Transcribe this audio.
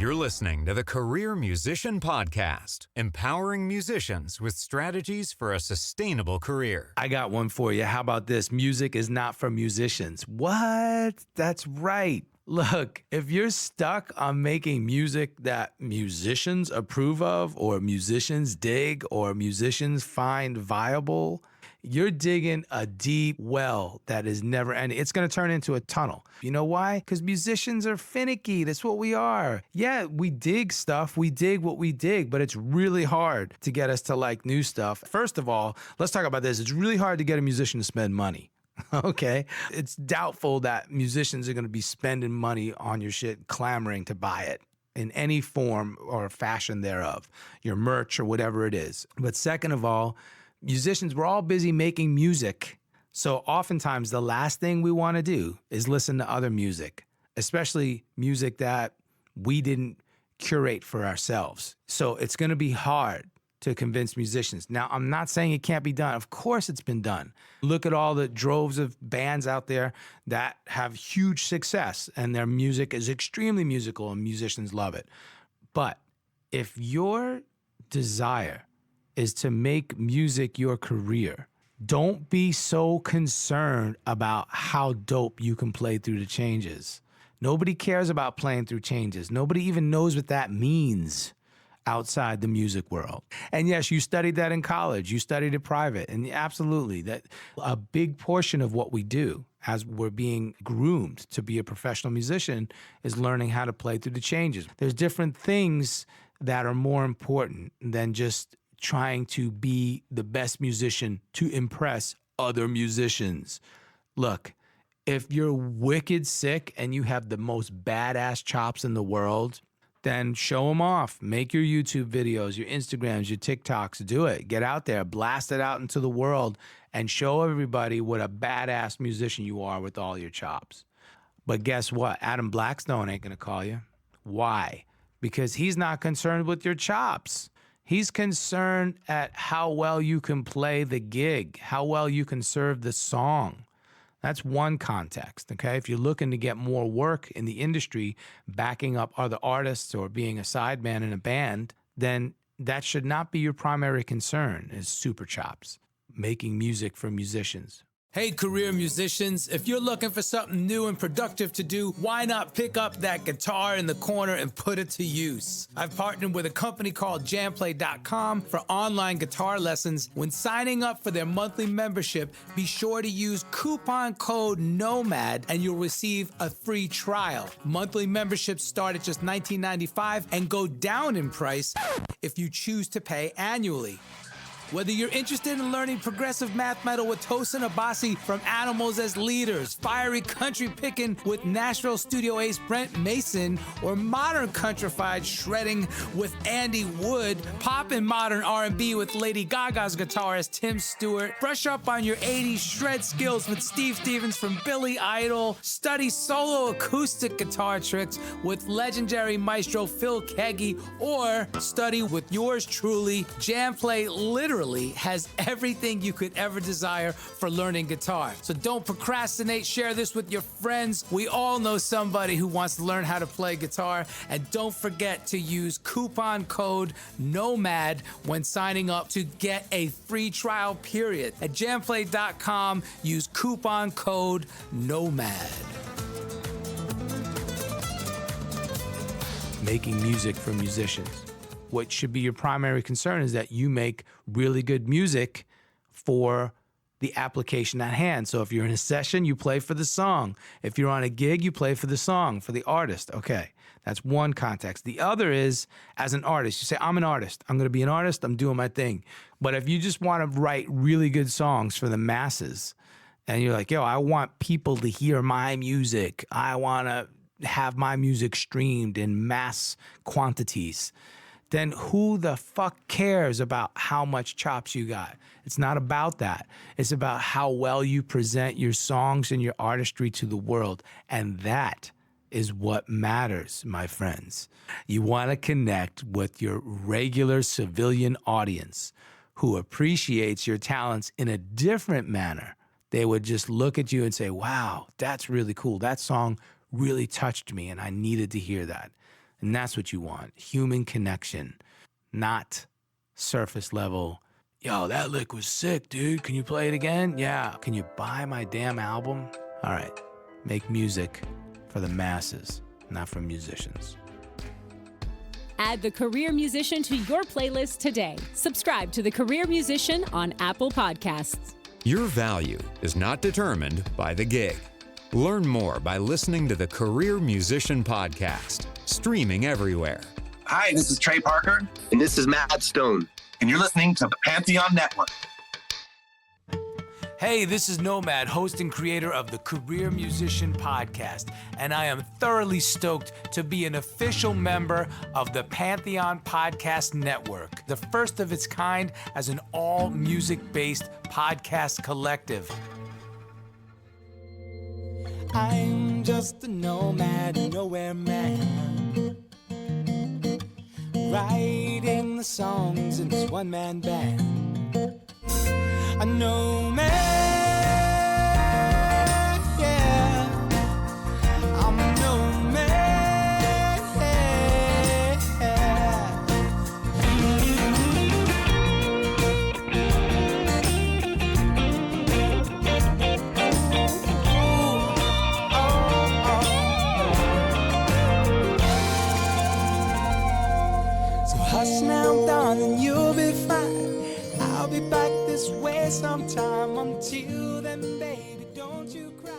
You're listening to the Career Musician Podcast, empowering musicians with strategies for a sustainable career. I got one for you. How about this? Music is not for musicians. What? That's right. Look, if you're stuck on making music that musicians approve of, or musicians dig, or musicians find viable, you're digging a deep well that is never ending. It's going to turn into a tunnel. You know why? Because musicians are finicky. That's what we are. Yeah, we dig stuff. We dig what we dig, but it's really hard to get us to like new stuff. First of all, let's talk about this. It's really hard to get a musician to spend money. Okay? It's doubtful that musicians are going to be spending money on your shit, clamoring to buy it in any form or fashion thereof, your merch or whatever it is. But second of all, musicians, we're all busy making music. So oftentimes the last thing we want to do is listen to other music, especially music that we didn't curate for ourselves. So it's going to be hard to convince musicians. Now, I'm not saying it can't be done. Of course it's been done. Look at all the droves of bands out there that have huge success and their music is extremely musical and musicians love it. But if your desire is to make music your career, don't be so concerned about how dope you can play through the changes. Nobody cares about playing through changes. Nobody even knows what that means outside the music world. And yes, you studied that in college. You studied it private. And absolutely, that a big portion of what we do as we're being groomed to be a professional musician is learning how to play through the changes. There's different things that are more important than just trying to be the best musician to impress other musicians. Look, if you're wicked sick and you have the most badass chops in the world, then show them off. Make your YouTube videos, your Instagrams, your TikToks, do it. Get out there, blast it out into the world and show everybody what a badass musician you are with all your chops. But guess what? Adam Blackstone ain't gonna call you. Why? Because he's not concerned with your chops. He's concerned at how well you can play the gig, how well you can serve the song. That's one context, okay? If you're looking to get more work in the industry, backing up other artists or being a sideman in a band, then that should not be your primary concern, is super chops, making music for musicians. Hey, career musicians, if you're looking for something new and productive to do, why not pick up that guitar in the corner and put it to use? I've partnered with a company called jamplay.com for online guitar lessons. When signing up for their monthly membership, be sure to use coupon code NOMAD and you'll receive a free trial. Monthly memberships start at just $19.95 and go down in price if you choose to pay annually. Whether you're interested in learning progressive math metal with Tosin Abasi from Animals as Leaders, fiery country picking with Nashville studio ace Brent Mason, or modern countrified shredding with Andy Wood, pop and modern R&B with Lady Gaga's guitarist Tim Stewart, brush up on your 80s shred skills with Steve Stevens from Billy Idol, study solo acoustic guitar tricks with legendary maestro Phil Keggy, or study with yours truly, Jamplay literally has everything you could ever desire for learning guitar. So don't procrastinate, share this with your friends. We all know somebody who wants to learn how to play guitar. And don't forget to use coupon code NOMAD when signing up to get a free trial period. At jamplay.com, use coupon code NOMAD. Making music for musicians. What should be your primary concern is that you make really good music for the application at hand. So if you're in a session, you play for the song. If you're on a gig, you play for the song, for the artist. Okay, that's one context. The other is, as an artist, you say, I'm an artist. I'm going to be an artist. I'm doing my thing. But if you just want to write really good songs for the masses, and you're like, yo, I want people to hear my music. I want to have my music streamed in mass quantities, then who the fuck cares about how much chops you got? It's not about that. It's about how well you present your songs and your artistry to the world. And that is what matters, my friends. You want to connect with your regular civilian audience who appreciates your talents in a different manner. They would just look at you and say, wow, that's really cool. That song really touched me and I needed to hear that. And that's what you want, human connection, not surface level. Yo, that lick was sick, dude. Can you play it again? Yeah. Can you buy my damn album? All right. Make music for the masses, not for musicians. Add The Career Musician to your playlist today. Subscribe to The Career Musician on Apple Podcasts. Your value is not determined by the gig. Learn more by listening to the Career Musician Podcast, streaming everywhere. Hi, this is Trey Parker. And this is Matt Stone. And you're listening to the Pantheon Network. Hey, this is Nomad, host and creator of the Career Musician Podcast, and I am thoroughly stoked to be an official member of the Pantheon Podcast Network, the first of its kind as an all-music-based podcast collective. I'm just a nomad, nowhere man, writing the songs in this one-man band. A nomad, yeah. I'm a nomad, yeah. So hush now, darling, you'll be fine. I'll be back this way sometime. Until then, baby, don't you cry.